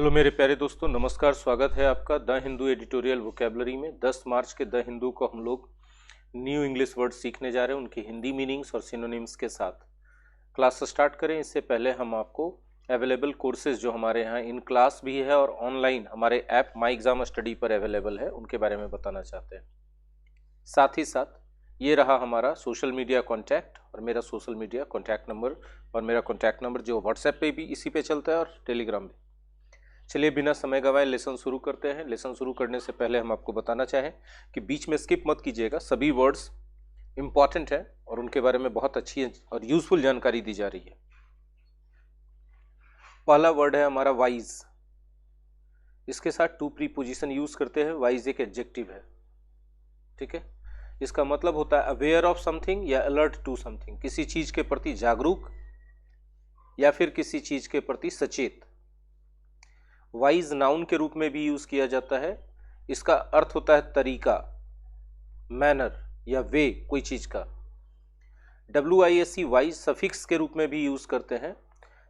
Hello मेरे प्यारे दोस्तों, नमस्कार। स्वागत है आपका द हिंदू एडिटोरियल वोकेबलरी में। 10 मार्च के द हिंदू को हम लोग न्यू इंग्लिश वर्ड सीखने जा रहे हैं, उनकी हिंदी मीनिंग्स और सिनोनिम्स के साथ। क्लास स्टार्ट करें इससे पहले हम आपको अवेलेबल कोर्सेज जो हमारे यहाँ इन क्लास भी है और ऑनलाइन हमारे ऐप माई एग्जाम स्टडी पर अवेलेबल है, उनके बारे में बताना चाहते हैं। साथ ही साथ ये रहा हमारा सोशल मीडिया कॉन्टैक्ट और मेरा सोशल मीडिया कॉन्टैक्ट नंबर, और मेरा कॉन्टैक्ट नंबर जो व्हाट्सएप पे भी इसी पे चलता है और टेलीग्राम पे। चलिए बिना समय गवाए लेसन शुरू करते हैं। लेसन शुरू करने से पहले हम आपको बताना चाहें कि बीच में स्किप मत कीजिएगा, सभी वर्ड्स इंपॉर्टेंट है और उनके बारे में बहुत अच्छी और यूजफुल जानकारी दी जा रही है। पहला वर्ड है हमारा वाइज। इसके साथ टू प्रीपोजिशन यूज करते हैं। वाइज एक एडजेक्टिव है, ठीक है। इसका मतलब होता है अवेयर ऑफ समथिंग या अलर्ट टू समथिंग, किसी चीज के प्रति जागरूक या फिर किसी चीज के प्रति सचेत। वाइज नाउन के रूप में भी यूज किया जाता है। इसका अर्थ होता है तरीका, मैनर या वे कोई चीज का। WISE वाइज सफिक्स के रूप में भी यूज करते हैं।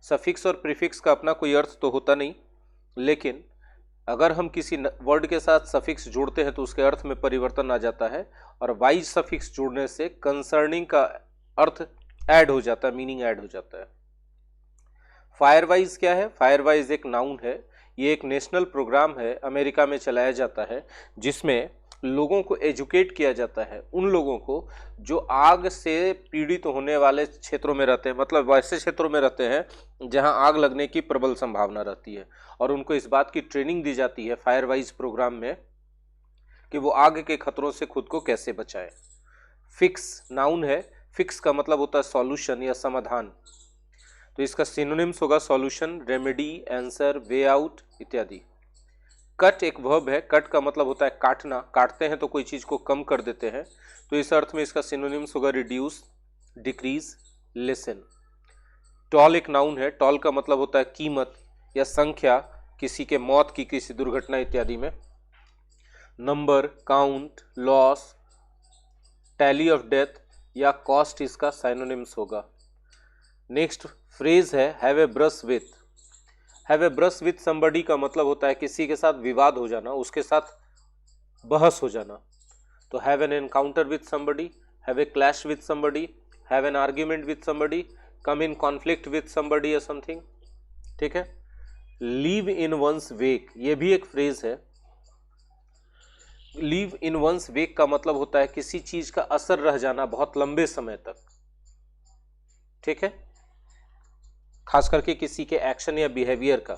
सफिक्स और प्रीफिक्स का अपना कोई अर्थ तो होता नहीं, लेकिन अगर हम किसी वर्ड के साथ सफिक्स जोड़ते हैं तो उसके अर्थ में परिवर्तन आ जाता है, और वाइज सफिक्स जोड़ने से कंसर्निंग का अर्थ ऐड हो जाता है, मीनिंग ऐड हो जाता है। फायरवाइज क्या है? फायरवाइज एक नाउन है। ये एक नेशनल प्रोग्राम है, अमेरिका में चलाया जाता है, जिसमें लोगों को एजुकेट किया जाता है, उन लोगों को जो आग से पीड़ित होने वाले क्षेत्रों में रहते हैं, मतलब वैसे क्षेत्रों में रहते हैं जहां आग लगने की प्रबल संभावना रहती है, और उनको इस बात की ट्रेनिंग दी जाती है फायरवाइज प्रोग्राम में कि वो आग के खतरों से खुद को कैसे बचाएं। फिक्स नाउन है। फिक्स का मतलब होता है सॉल्यूशन या समाधान, तो इसका सिनोनिम्स होगा solution, remedy, answer, way out इत्यादि। कट एक वर्ब है। कट का मतलब होता है काटना, काटते हैं तो कोई चीज को कम कर देते हैं, तो इस अर्थ में इसका सिनोनिम्स होगा रिड्यूस, डिक्रीज, लेसन। टॉल एक नाउन है। टॉल का मतलब होता है कीमत या संख्या, किसी के मौत की, किसी दुर्घटना इत्यादि में। Number, count, loss, tally of death या कॉस्ट इसका सिनोनिम्स होगा। नेक्स्ट फ्रेज है have a brush with. Have a brush with somebody का मतलब होता है किसी के साथ विवाद हो जाना, उसके साथ बहस हो जाना। तो have an encounter with somebody, have a clash with somebody, have an argument with somebody, come in conflict with somebody या समथिंग, ठीक है। लीव इन वंस वेक, ये भी एक फ्रेज है। लीव इन वंस वेक का मतलब होता है किसी चीज का असर रह जाना बहुत लंबे समय तक, ठीक है, खास करके किसी के एक्शन या बिहेवियर का।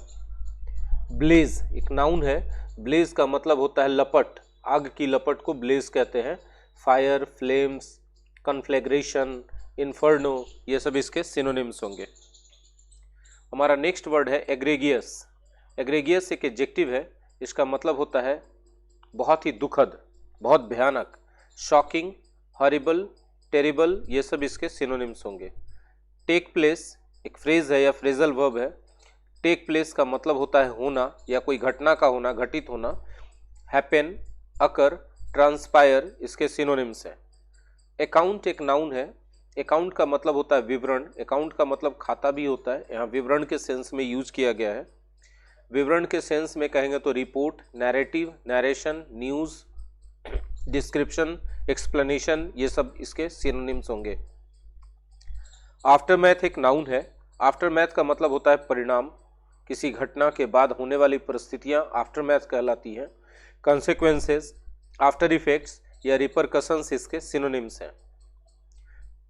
ब्लेज एक नाउन है। ब्लेज का मतलब होता है लपट, आग की लपट को ब्लेज कहते हैं। फायर, फ्लेम्स, कन्फ्लेग्रेशन, इन्फर्नो, ये सब इसके सिनोनिम्स होंगे। हमारा नेक्स्ट वर्ड है एग्रेगियस। एग्रेगियस एक एडजेक्टिव है। इसका मतलब होता है बहुत ही दुखद, बहुत भयानक, शॉकिंग, हॉरिबल, टेरिबल, ये सब इसके सिनोनिम्स होंगे। टेक प्लेस एक फ्रेज है या फ्रेजल वर्ब है। टेक प्लेस का मतलब होता है होना या कोई घटना का होना, घटित होना। हैपन, अकर, ट्रांसपायर इसके सिनोनिम्स हैं। अकाउंट एक नाउन है। अकाउंट का मतलब होता है विवरण। अकाउंट का मतलब खाता भी होता है, यहाँ विवरण के सेंस में यूज किया गया है। विवरण के सेंस में कहेंगे तो report, narrative, narration, news, description, explanation, ये सब इसके सिनोनिम्स होंगे। आफ्टरमैथ एक नाउन है। आफ्टरमैथ का मतलब होता है परिणाम, किसी घटना के बाद होने वाली परिस्थितियां आफ्टरमैथ कहलाती हैं। कॉन्सिक्वेंसेस, आफ्टर इफेक्ट्स या रिपरकशंस इसके सिनोनिम्स हैं।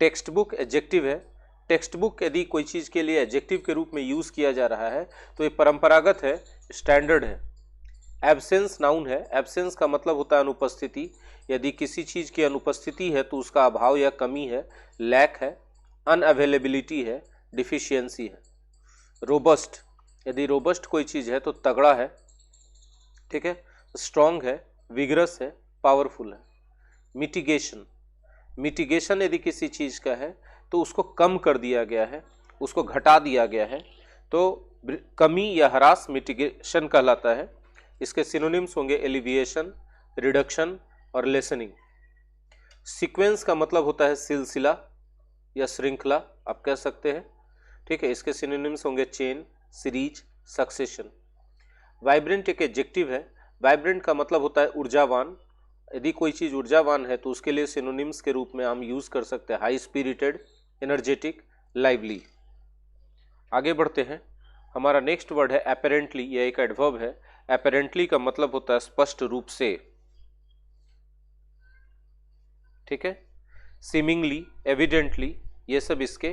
टेक्स्ट बुक एडजेक्टिव है। टेक्स्ट बुक यदि कोई चीज के लिए एडजेक्टिव के रूप में यूज किया जा रहा है तो ये परंपरागत है, स्टैंडर्ड है। एब्सेंस नाउन है। एब्सेंस का मतलब होता है अनुपस्थिति, यदि किसी चीज की अनुपस्थिति है तो उसका अभाव या कमी है, लैक है। अनअवेलेबिलिटी है, डिफिशियंसी है। रोबस्ट, यदि रोबस्ट कोई चीज है तो तगड़ा है, ठीक है। स्ट्रॉन्ग है, विगरस है, पावरफुल है। मिटिगेशन, मिटिगेशन यदि किसी चीज का है तो उसको कम कर दिया गया है, उसको घटा दिया गया है, तो कमी या ह्रास मिटिगेशन कहलाता है। इसके सिनोनिम्स होंगे एलिविएशन, रिडक्शन और लेसनिंग। सीक्वेंस का मतलब होता है सिलसिला या श्रृंखला, आप कह सकते हैं, ठीक है। इसके सिनोनिम्स होंगे चेन, सीरीज, सक्सेशन। वाइब्रेंट एक एडजेक्टिव है। वाइब्रेंट का मतलब होता है ऊर्जावान। यदि कोई चीज ऊर्जावान है तो उसके लिए सिनोनिम्स के रूप में हम यूज कर सकते हैं हाई स्पिरिटेड, एनर्जेटिक, लाइवली। आगे बढ़ते हैं। हमारा नेक्स्ट वर्ड है अपेरेंटली। यह एक एडवर्ब है। अपेरेंटली का मतलब होता है स्पष्ट रूप से, ठीक है। सीमिंगली, एविडेंटली, ये सब इसके,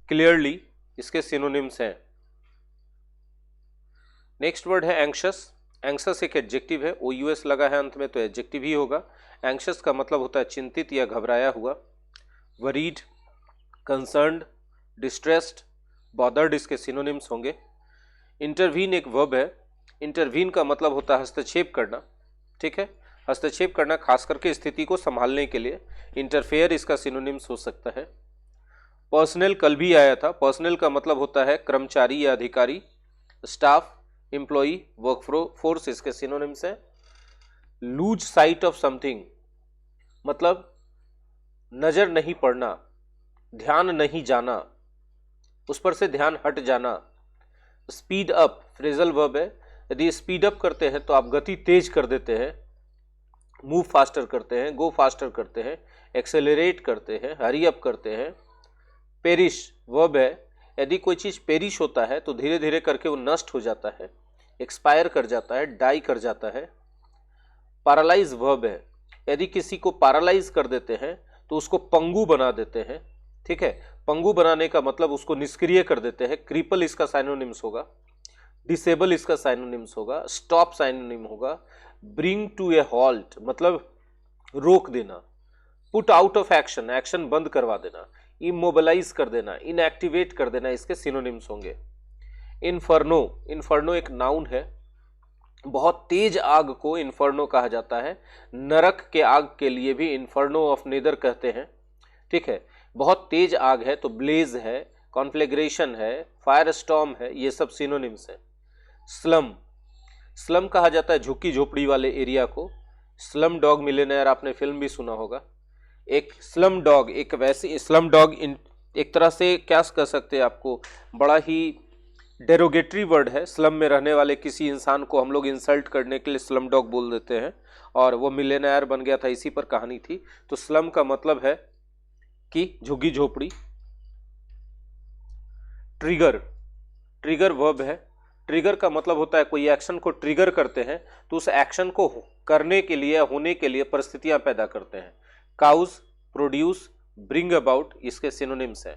क्लियरली इसके सिनोनिम्स हैं। नेक्स्ट वर्ड है एंक्शस। एंक्शस एक एडजेक्टिव है। OUS लगा है अंत में तो एडजेक्टिव ही होगा। एंक्शस का मतलब होता है चिंतित या घबराया हुआ। वरीड, कंसर्न्ड, डिस्ट्रेस्ड, बॉदर्ड इसके सिनोनिम्स होंगे। इंटरवीन एक वर्ब है। इंटरवीन का मतलब होता है हस्तक्षेप करना, ठीक है। हस्तक्षेप करना खास करके स्थिति को संभालने के लिए। इंटरफेयर इसका सिनोनिम्स हो सकता है। पर्सनल कल भी आया था। पर्सनल का मतलब होता है कर्मचारी या अधिकारी। स्टाफ, एम्प्लॉई, वर्क फोर्स इसके सिनोनिम्स हैं। लूज साइट ऑफ समथिंग मतलब नजर नहीं पड़ना, ध्यान नहीं जाना, उस पर से ध्यान हट जाना। स्पीड अप फ्रेजल वर्ब है। यदि स्पीड अप करते हैं तो आप गति तेज कर देते हैं, मूव फास्टर करते हैं, गो फास्टर करते हैं, एक्सेलरेट करते हैं, हरी अप करते हैं। पेरिश वर्ब है। यदि कोई चीज पेरिश होता है तो धीरे धीरे करके वो नष्ट हो जाता है, एक्सपायर कर जाता है, डाई कर जाता है। पैरालाइज वर्ब है। यदि किसी को पैरालाइज कर देते हैं तो उसको पंगु बना देते हैं, ठीक है। पंगु बनाने का मतलब उसको निष्क्रिय कर देते हैं। क्रिपल इसका साइनोनिम्स होगा। डिसेबल इसका साइनोनिम्स होगा। स्टॉप साइनोनिम होगा। ब्रिंग टू ए हॉल्ट मतलब रोक देना। Put out of action, action बंद करवा देना। इमोबिलाइज कर देना, इनएक्टिवेट कर देना, इसके सिनोनिम्स होंगे। इन्फर्नो, इन्फर्नो एक नाउन है। बहुत तेज आग को इन्फर्नो कहा जाता है। नरक के आग के लिए भी इन्फर्नो ऑफ नेदर कहते हैं, ठीक है। बहुत तेज आग है तो ब्लेज है, कॉन्फ्लेग्रेशन है, फायर स्टॉर्म है, ये सब सिनोनिम्स हैं। स्लम, स्लम कहा जाता है झुग्गी झोपड़ी वाले एरिया को। स्लम डॉग मिलियनेयर आपने फिल्म भी सुना होगा। एक स्लम डॉग, एक वैसी स्लम डॉग एक तरह से क्या कह सकते हैं आपको, बड़ा ही डेरोगेटरी वर्ड है। स्लम में रहने वाले किसी इंसान को हम लोग इंसल्ट करने के लिए स्लम डॉग बोल देते हैं, और वो मिलियनेयर बन गया था, इसी पर कहानी थी। तो स्लम का मतलब है कि झुग्गी झोपड़ी। ट्रिगर, ट्रिगर वर्ब है। ट्रिगर का मतलब होता है कोई एक्शन को ट्रिगर करते हैं तो उस एक्शन को करने के लिए, होने के लिए परिस्थितियां पैदा करते हैं। काउज, प्रोड्यूस, ब्रिंग अबाउट इसके सिनोनिम्स हैं।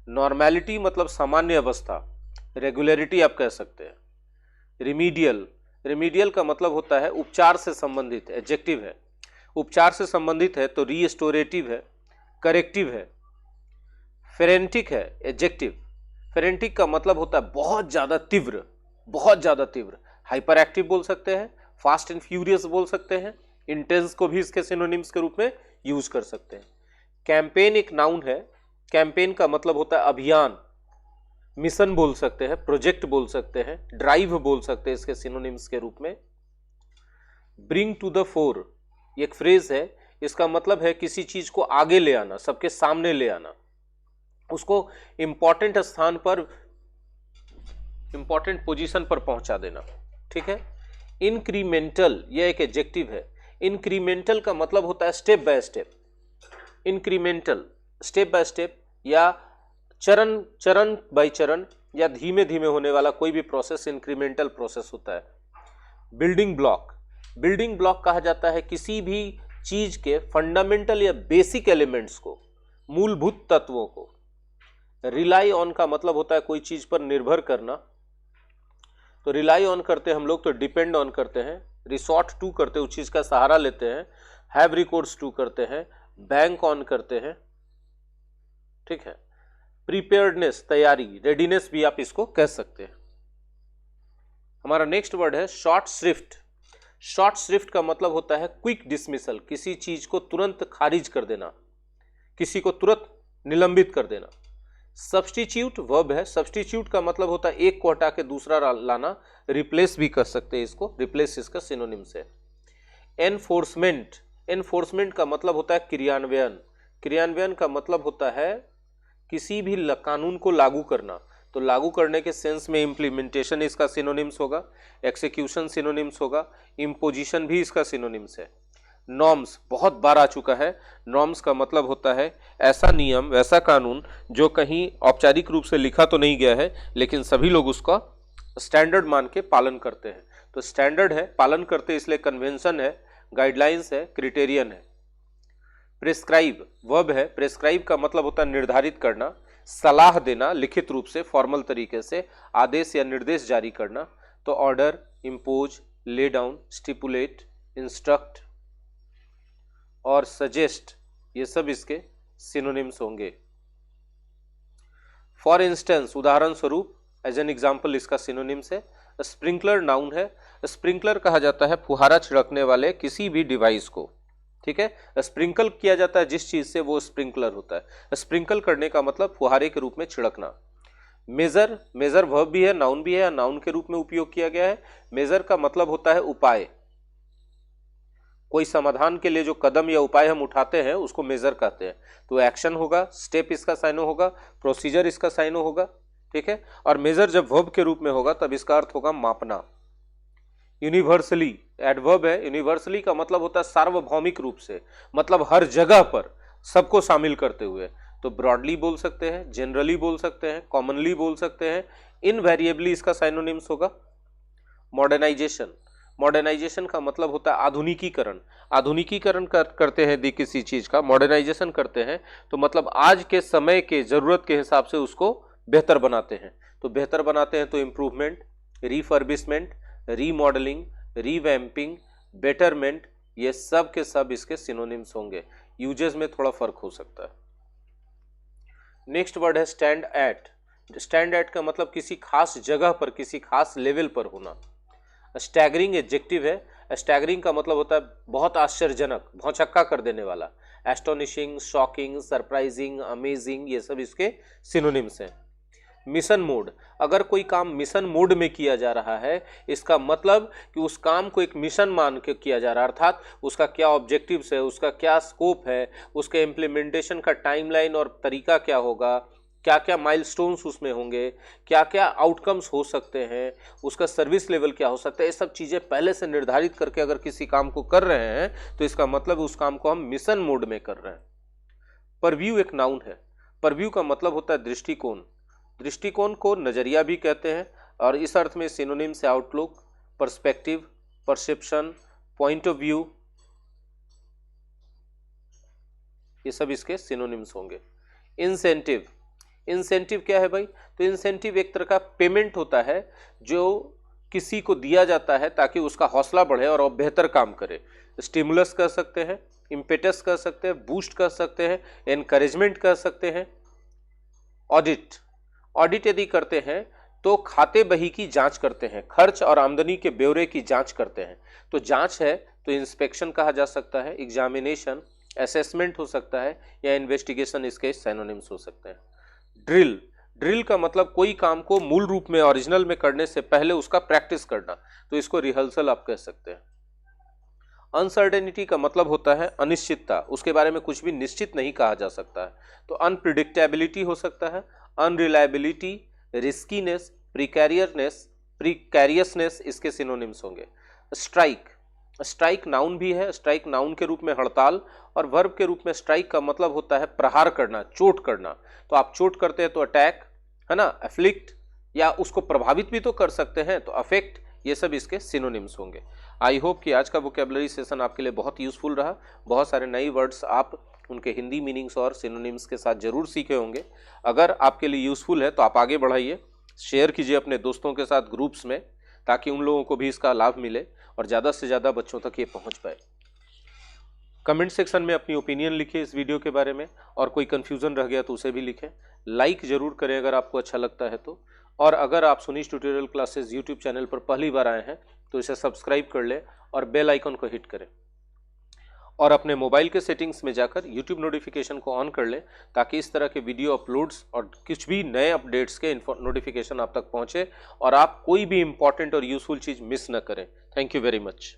नॉर्मेलिटी मतलब सामान्य अवस्था। रेगुलरिटी आप कह सकते हैं। रिमीडियल, रिमीडियल का मतलब होता है उपचार से संबंधित, एडजेक्टिव है। उपचार से संबंधित है तो रीस्टोरेटिव है, करेक्टिव है। फेरेंटिक है, एडजेक्टिव। फेरेंटिक का मतलब होता है बहुत ज्यादा तीव्र, बहुत ज्यादा तीव्र। हाइपर एक्टिव बोल सकते हैं, फास्ट एंड फ्यूरियस बोल सकते हैं, इंटेंस को भी इसके सिनोनिम्स के रूप में यूज कर सकते हैं। कैंपेन एक नाउन है। कैंपेन का मतलब होता है अभियान। मिशन बोल सकते हैं, प्रोजेक्ट बोल सकते हैं, ड्राइव बोल सकते हैं इसके सिनोनिम्स के रूप में। ब्रिंग टू द फोर एक फ्रेज है। इसका मतलब है किसी चीज को आगे ले आना, सबके सामने ले आना, उसको इंपॉर्टेंट स्थान पर, इंपॉर्टेंट पोजीशन पर पहुंचा देना, ठीक है। इंक्रीमेंटल यह एक एडजेक्टिव है। इंक्रीमेंटल का मतलब होता है step by step. Incremental step by step या चरण चरण बाय चरण या धीमे धीमे होने वाला कोई भी प्रोसेस इंक्रीमेंटल प्रोसेस होता है। बिल्डिंग ब्लॉक, बिल्डिंग ब्लॉक कहा जाता है किसी भी चीज के फंडामेंटल या बेसिक एलिमेंट्स को, मूलभूत तत्वों को। रिलाई ऑन का मतलब होता है कोई चीज पर निर्भर करना। तो रिलाई ऑन करते हैं हम लोग तो डिपेंड ऑन करते हैं। रिसोर्ट टू करते हैं, उस चीज का सहारा लेते हैं। हैव रिकोर्स टू करते हैं। बैंक ऑन करते हैं, ठीक है। प्रिपेयर्डनेस तैयारी, रेडीनेस भी आप इसको कह सकते हैं। हमारा नेक्स्ट वर्ड है शॉर्ट श्रिफ्ट। शॉर्ट श्रिफ्ट का मतलब होता है क्विक डिसमिसल, किसी चीज को तुरंत खारिज कर देना, किसी को तुरंत निलंबित कर देना। सब्स्टिट्यूट वर्ब है। सब्स्टिट्यूट का मतलब होता है एक को हटा के दूसरा लाना, रिप्लेस भी कर सकते हैं इसको, रिप्लेस इसका सिनोनिम्स है। एनफोर्समेंट, एनफोर्समेंट का मतलब होता है क्रियान्वयन। क्रियान्वयन का मतलब होता है किसी भी कानून को लागू करना। तो लागू करने के सेंस में इम्प्लीमेंटेशन इसका सिनोनिम्स होगा, एक्सिक्यूशन सिनोनिम्स होगा, इम्पोजिशन भी इसका सिनोनिम्स है। नॉर्म्स बहुत बार आ चुका है। नॉर्म्स का मतलब होता है ऐसा नियम, वैसा कानून जो कहीं औपचारिक रूप से लिखा तो नहीं गया है लेकिन सभी लोग उसका स्टैंडर्ड मान के पालन करते हैं। तो स्टैंडर्ड है, पालन करते इसलिए कन्वेंशन है, गाइडलाइंस है, क्रिटेरियन है। प्रिस्क्राइब वर्ब है। प्रिस्क्राइब का मतलब होता है निर्धारित करना, सलाह देना, लिखित रूप से फॉर्मल तरीके से आदेश या निर्देश जारी करना। तो order, impose, lay down, stipulate, instruct और सजेस्ट, ये सब इसके सिनोनिम्स होंगे। फॉर इंस्टेंस, उदाहरण स्वरूप, एज एन एग्जाम्पल इसका सिनोनिम्स है। स्प्रिंकलर नाउन है। स्प्रिंकलर कहा जाता है फुहारा छिड़कने वाले किसी भी डिवाइस को, ठीक है। स्प्रिंकल किया जाता है जिस चीज से, वो स्प्रिंकलर होता है। स्प्रिंकल करने का मतलब फुहारे के रूप में छिड़कना। मेजर, मेजर वर्ब भी है, नाउन भी है, या नाउन के रूप में उपयोग किया गया है। मेजर का मतलब होता है उपाय। कोई समाधान के लिए जो कदम या उपाय हम उठाते हैं उसको मेजर कहते हैं। तो एक्शन होगा, स्टेप इसका साइनो होगा, प्रोसीजर इसका साइनो होगा, ठीक है। और मेजर जब वर्ब के रूप में होगा तब इसका अर्थ होगा मापना। यूनिवर्सली एडवर्ब है। यूनिवर्सली का मतलब होता है सार्वभौमिक रूप से, मतलब हर जगह पर सबको शामिल करते हुए। तो ब्रॉडली बोल सकते हैं, जनरली बोल सकते हैं, कॉमनली बोल सकते हैं, इनवेरिएबली इसका साइनोनिम्स होगा। मॉडर्नाइजेशन, मॉडर्नाइजेशन का मतलब होता है आधुनिकीकरण। आधुनिकीकरण करते हैं यदि किसी चीज का, मॉडर्नाइजेशन करते हैं तो मतलब आज के समय के जरूरत के हिसाब से उसको बेहतर बनाते हैं। तो बेहतर बनाते हैं तो improvement, refurbishment, remodelling, revamping, betterment, ये सब के सब इसके सिनोनिम्स होंगे। यूजेस में थोड़ा फर्क हो सकता है। नेक्स्ट वर्ड है स्टैंड एट। स्टैंड एट का मतलब किसी खास जगह पर, किसी खास लेवल पर होना। स्टैगरिंग एडजेक्टिव है। स्टैगरिंग का मतलब होता है बहुत आश्चर्यजनक, भौचक्का कर देने वाला। एस्टोनिशिंग, शॉकिंग, सरप्राइजिंग, अमेजिंग, ये सब इसके सिनोनिम्स हैं। मिशन मोड, अगर कोई काम मिशन मोड में किया जा रहा है, इसका मतलब कि उस काम को एक मिशन मान के किया जा रहा है, अर्थात उसका क्या ऑब्जेक्टिव्स है, उसका क्या स्कोप है, उसके इम्प्लीमेंटेशन का टाइमलाइन और तरीका क्या होगा, क्या क्या माइलस्टोन्स उसमें होंगे, क्या क्या आउटकम्स हो सकते हैं, उसका सर्विस लेवल क्या हो सकता है, ये सब चीज़ें पहले से निर्धारित करके अगर किसी काम को कर रहे हैं तो इसका मतलब उस काम को हम मिशन मोड में कर रहे हैं। परव्यू एक नाउन है। परव्यू का मतलब होता है दृष्टिकोण। दृष्टिकोण को नजरिया भी कहते हैं और इस अर्थ में सिनोनिम से outlook, perspective, perception, point of view, ये सब इसके सिनोनिम्स होंगे। इंसेंटिव, इंसेंटिव क्या है भाई? तो इंसेंटिव एक तरह का पेमेंट होता है जो किसी को दिया जाता है ताकि उसका हौसला बढ़े और वो बेहतर काम करे। स्टिमुलस कह सकते हैं, इम्पेटस कह सकते हैं, बूस्ट कह सकते हैं, एनकरेजमेंट कह सकते हैं। ऑडिट, ऑडिट यदि करते हैं तो खाते बही की जांच करते हैं, खर्च और आमदनी के ब्यौरे की जांच करते हैं। तो जांच है तो इंस्पेक्शन कहा जा सकता है, एग्जामिनेशन, असेसमेंट हो सकता है या इन्वेस्टिगेशन इसके सिनोनिम्स हो सकते हैं। ड्रिल, ड्रिल का मतलब कोई काम को मूल रूप में ओरिजिनल में करने से पहले उसका प्रैक्टिस करना, तो इसको रिहर्सल आप कह सकते हैं। अनसर्टेनिटी का मतलब होता है अनिश्चितता, उसके बारे में कुछ भी निश्चित नहीं कहा जा सकता है। तो अनप्रिडिक्टेबिलिटी हो सकता है, अनरिलायबिलिटी, रिस्कीनेस, प्रिकैरियसनेस इसके सिनोनिम्स होंगे। स्ट्राइक, स्ट्राइक नाउन भी है। स्ट्राइक नाउन के रूप में हड़ताल और वर्ब के रूप में स्ट्राइक का मतलब होता है प्रहार करना, चोट करना। तो आप चोट करते हैं तो अटैक है ना, अफ्लिक्ट, या उसको प्रभावित भी तो कर सकते हैं तो अफेक्ट, ये सब इसके सिनोनिम्स होंगे। आई होप कि आज का वोकैबुलरी सेशन आपके लिए बहुत यूजफुल रहा। बहुत सारे नए वर्ड्स आप उनके हिंदी मीनिंग्स और सिनोनिम्स के साथ जरूर सीखे होंगे। अगर आपके लिए यूजफुल है तो आप आगे बढ़ाइए, शेयर कीजिए अपने दोस्तों के साथ ग्रुप्स में, ताकि उन लोगों को भी इसका लाभ मिले और ज़्यादा से ज़्यादा बच्चों तक ये पहुंच पाए। कमेंट सेक्शन में अपनी ओपिनियन लिखिए इस वीडियो के बारे में, और कोई कन्फ्यूज़न रह गया तो उसे भी लिखें। लाइक ज़रूर करें अगर आपको अच्छा लगता है तो, और अगर आप Sunish tutorial classes YouTube channel पर पहली बार आए हैं तो इसे सब्सक्राइब कर लें और बेल आइकन को हिट करें, और अपने मोबाइल के सेटिंग्स में जाकर यूट्यूब नोटिफिकेशन को ऑन कर लें ताकि इस तरह के वीडियो अपलोड्स और कुछ भी नए अपडेट्स के नोटिफिकेशन आप तक पहुंचे और आप कोई भी इंपॉर्टेंट और यूजफुल चीज़ मिस न करें। Thank you very much.